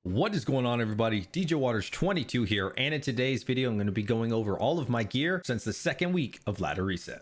What is going on, everybody? DJ Waters 22 here, and in today's video I'm going to be going over all of my gear since the second week of Ladder Reset.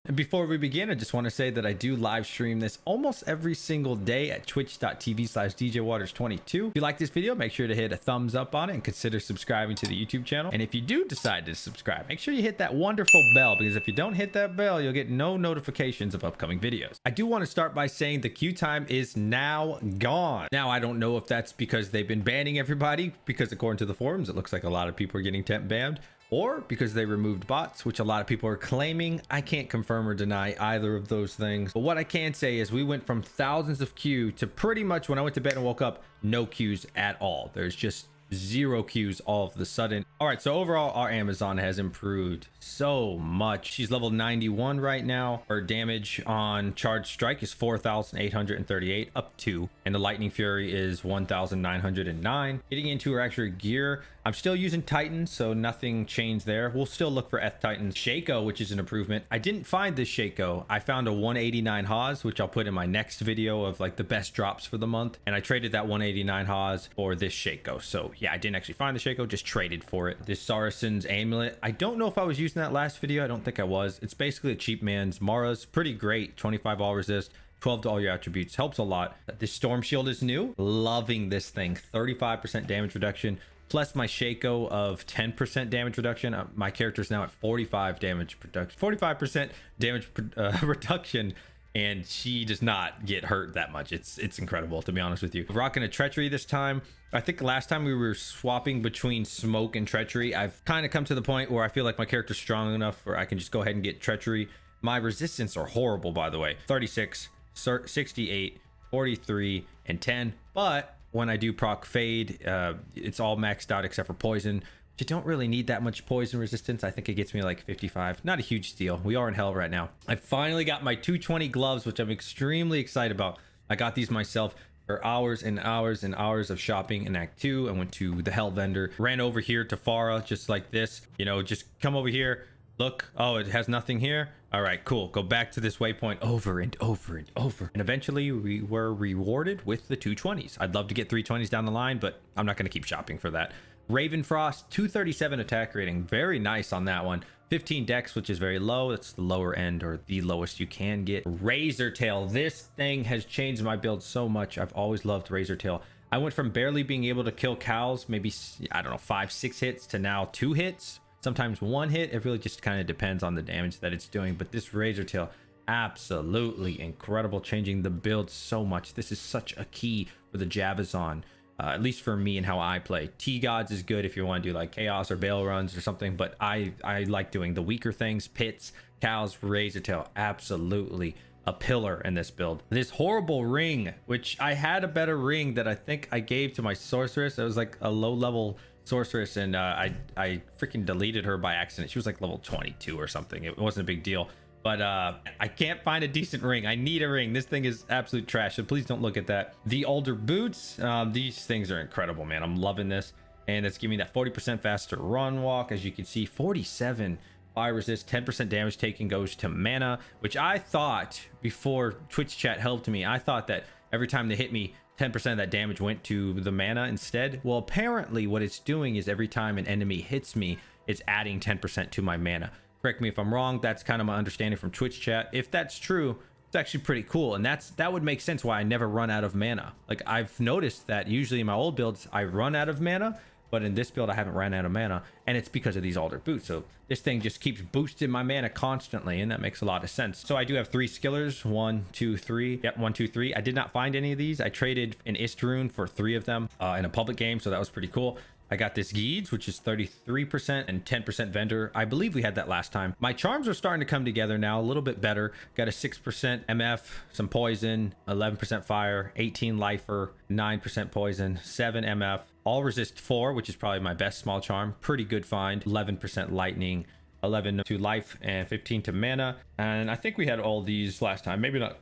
And before we begin, I just want to say that I do live stream this almost every single day at twitch.tv/DJWaters22. If you like this video, make sure to hit a thumbs up on it and consider subscribing to the YouTube channel. And if you do decide to subscribe, make sure you hit that wonderful bell, because if you don't hit that bell, you'll get no notifications of upcoming videos. I do want to start by saying the queue time is now gone. Now, I don't know if that's because they've been banning everybody, because according to the forums, it looks like a lot of people are getting temp banned, or because they removed bots, which a lot of people are claiming. I can't confirm or deny either of those things. But what I can say is we went from thousands of queue to pretty much, when I went to bed and woke up, no queues at all. There's just zero queues all of the sudden. All right, so overall our Amazon has improved so much. She's level 91 right now. Her damage on charge strike is 4,838 up 2, and the lightning fury is 1,909. Getting into her actual gear, I'm still using Titans, so nothing changed there. We'll still look for F Titans. Shaco, which is an improvement. I didn't find this Shaco. I found a 189 Haas, which I'll put in my next video of like the best drops for the month, and I traded that 189 Haas for this Shaco. So yeah, I didn't actually find the Shaco, just traded for it. This Saracen's amulet, I don't know if I was using that last video. I don't think I was. It's basically a cheap man's Mara's. Pretty great. 25 all resist, 12 to all your attributes, helps a lot. This storm shield is new. Loving this thing. 35% damage reduction plus my Shaco of 10% damage reduction. My character's now at 45 damage production, 45% damage reduction, and she does not get hurt that much. It's incredible, to be honest with you. Rocking a treachery this time. I think last time we were swapping between smoke and treachery. I've kind of come to the point where I feel like my character's strong enough where I can just go ahead and get treachery. My resistance are horrible, by the way. 36, 68, 43, and 10. But when I do proc fade, it's all maxed out except for poison. You don't really need that much poison resistance. I think it gets me like 55. Not a huge deal. We are in hell right now. I finally got my 220 gloves, which I'm extremely excited about. I got these myself for hours and hours and hours of shopping in Act 2. I went to the hell vendor, ran over here to Farah just like this. You know, just come over here. Look, oh, it has nothing here. All right, cool. Go back to this waypoint over and over and over. And eventually we were rewarded with the 220s. I'd love to get 320s down the line, but I'm not going to keep shopping for that. Ravenfrost, 237 attack rating. Very nice on that one. 15 dex, which is very low. That's the lower end, or the lowest you can get. Razortail. This thing has changed my build so much. I've always loved Razortail. I went from barely being able to kill cows, maybe, I don't know, 5-6 hits, to now 2 hits. Sometimes 1 hit. It really just kind of depends on the damage that it's doing. But this Razortail, absolutely incredible, changing the build so much. This is such a key for the Javazon, at least for me and how I play. T-Gods is good if you want to do like Chaos or Bale runs or something, but I like doing the weaker things. Pits, cows, Razortail, absolutely a pillar in this build. This horrible ring, which I had a better ring that I think I gave to my sorceress. It was like a low level sorceress, and I freaking deleted her by accident. She was like level 22 or something. It wasn't a big deal, but I can't find a decent ring. I need a ring. This thing is absolute trash, so please don't look at that. The Alder boots, these things are incredible, man. I'm loving this, and it's giving me that 40% faster run walk. As you can see, 47 fire resist, 10% damage taken goes to mana, which I thought before Twitch chat helped me, I thought that every time they hit me, 10% of that damage went to the mana instead. Well, apparently what it's doing is every time an enemy hits me, it's adding 10% to my mana. Correct me if I'm wrong. That's kind of my understanding from Twitch chat. If that's true, it's actually pretty cool, and that would make sense why I never run out of mana. Like, I've noticed that usually in my old builds I run out of mana, but in this build I haven't ran out of mana, and it's because of these Alder boots. So this thing just keeps boosting my mana constantly, and that makes a lot of sense. So I do have 3 skillers, 1, 2, 3. Yep, 1, 2, 3. I did not find any of these. I traded an Istrune for 3 of them in a public game, so that was pretty cool. I got this Geeds, which is 33% and 10% vendor. I believe we had that last time. My charms are starting to come together now, a little bit better. Got a 6% MF, some poison, 11% fire, 18 lifer, 9% poison, 7 MF, all resist 4, which is probably my best small charm. Pretty good find. 11% lightning, 11 to life, and 15 to mana. And I think we had all these last time. Maybe not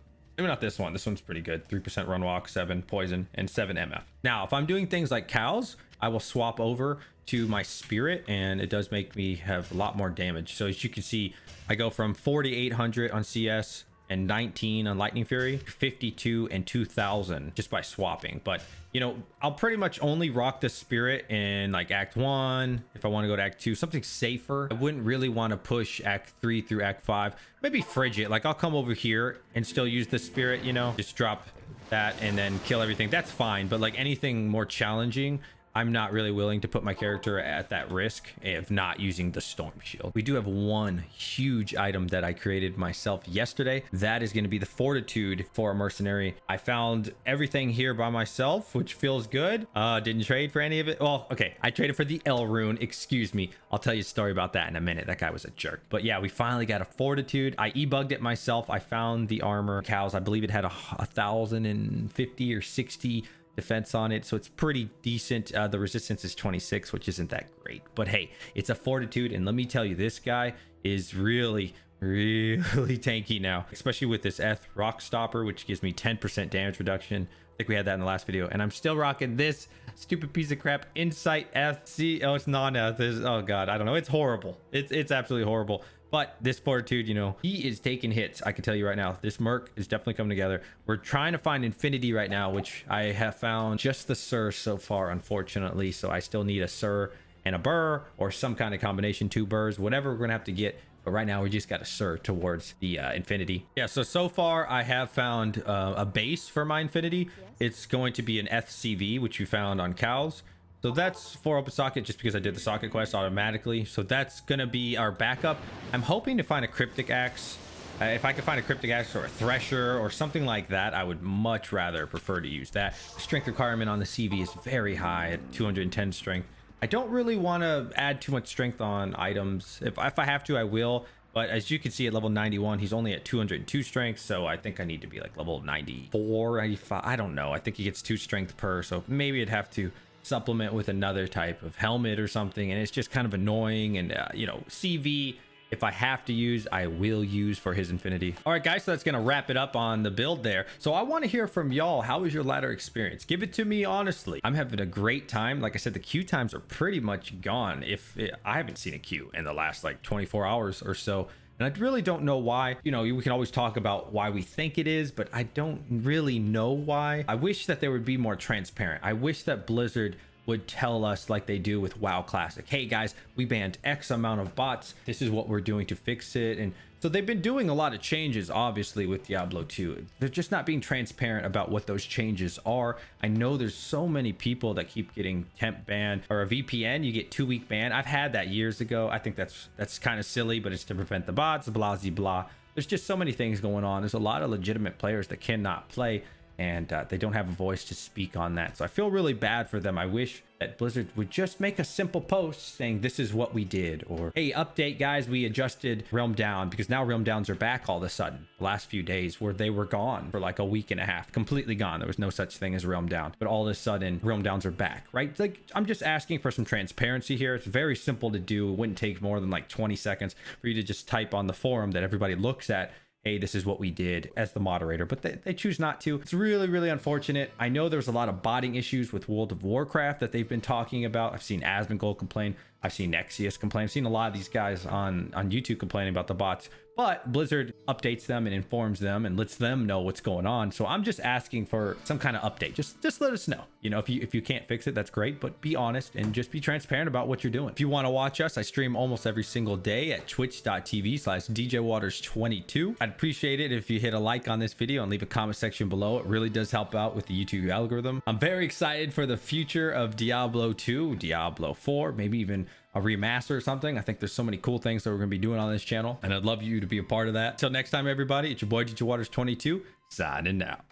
this one. This one's pretty good. 3% run walk, 7 poison, and 7 MF. Now, if I'm doing things like cows, I will swap over to my spirit, and it does make me have a lot more damage. So as you can see, I go from 4,800 on CS and 19 on Lightning Fury, 52 and 2000 just by swapping. But you know, I'll pretty much only rock the spirit in like Act 1 if I want to go to Act 2, something safer. I wouldn't really want to push Act 3 through Act 5. Maybe Frigid, like I'll come over here and still use the spirit, you know, just drop that and then kill everything. That's fine. But like anything more challenging, I'm not really willing to put my character at that risk of not using the Storm Shield. We do have one huge item that I created myself yesterday. That is going to be the Fortitude for a mercenary. I found everything here by myself, which feels good. Didn't trade for any of it. Well, okay, I traded for the L rune. Excuse me. I'll tell you a story about that in a minute. That guy was a jerk. But yeah, we finally got a Fortitude. I e-bugged it myself. I found the armor. Cows, I believe it had 1,050 or 60 defense on it, so it's pretty decent. The resistance is 26, which isn't that great, but hey, it's a Fortitude, and let me tell you, this guy is really tanky now, especially with this rock stopper, which gives me 10% damage reduction. I think we had that in the last video, and I'm still rocking this stupid piece of crap Insight FC. Oh, it's non-Eth. Oh god, I don't know, it's horrible. It's absolutely horrible. But this Fortitude, you know, he is taking hits. I can tell you right now, this Merc is definitely coming together. We're trying to find Infinity right now, which I have found just the Sir so far, unfortunately. So I still need a Sir and a Burr, or some kind of combination, 2 Burrs, whatever we're gonna have to get. But right now we just got a Sir towards the Infinity. Yeah, so far I have found a base for my Infinity. It's going to be an FCV, which we found on Cows. So that's 4 open socket, just because I did the socket quest automatically. So that's gonna be our backup. I'm hoping to find a cryptic axe. If I could find a cryptic axe or a thresher or something like that, I would much rather prefer to use that. The strength requirement on the CV is very high at 210 strength. I don't really want to add too much strength on items. If I have to, I will. But as you can see, at level 91, he's only at 202 strength. So I think I need to be like level 94, 95. I don't know. I think he gets 2 strength per. So maybe I'd have to supplement with another type of helmet or something, and it's just kind of annoying. And you know, CV, if I have to use, I will use for his Infinity. All right, guys, so that's gonna wrap it up on the build there. So I want to hear from y'all. How was your ladder experience? Give it to me honestly. I'm having a great time. Like I said, the queue times are pretty much gone. I haven't seen a queue in the last like 24 hours or so. And I really don't know why. You know, we can always talk about why we think it is, but I don't really know why. I wish that they would be more transparent. I wish that Blizzard would tell us, like they do with WoW Classic, hey guys, we banned X amount of bots. This is what we're doing to fix it. And so they've been doing a lot of changes, obviously, with Diablo 2. They're just not being transparent about what those changes are. I know there's so many people that keep getting temp ban, or a VPN, you get 2-week ban. I've had that years ago. I think that's kind of silly, but it's to prevent the bots, blah, blah, blah. There's just so many things going on. There's a lot of legitimate players that cannot play, and they don't have a voice to speak on that. So I feel really bad for them. I wish that Blizzard would just make a simple post saying this is what we did, or hey, update guys, we adjusted Realm Down, because now Realm Downs are back all of a sudden. The last few days where they were gone for like a week and a half, completely gone. There was no such thing as Realm Down, but all of a sudden Realm Downs are back, right? Like, I'm just asking for some transparency here. It's very simple to do. It wouldn't take more than like 20 seconds for you to just type on the forum that everybody looks at, hey, this is what we did, as the moderator, but they choose not to. It's really unfortunate. I know there's a lot of botting issues with World of Warcraft that they've been talking about. I've seen Asmongold complain. I've seen Nexius complain. I've seen a lot of these guys on YouTube complaining about the bots, but Blizzard updates them and informs them and lets them know what's going on. So I'm just asking for some kind of update. Just let us know. You know, if you can't fix it, that's great, but be honest and just be transparent about what you're doing. If you want to watch us, I stream almost every single day at twitch.tv/DJWaters22. I'd appreciate it if you hit a like on this video and leave a comment section below. It really does help out with the YouTube algorithm. I'm very excited for the future of Diablo 2, Diablo 4, maybe even a remaster or something. I think there's so many cool things that we're going to be doing on this channel, and I'd love you to be a part of that. Till next time, everybody, it's your boy DJWaters22 signing out.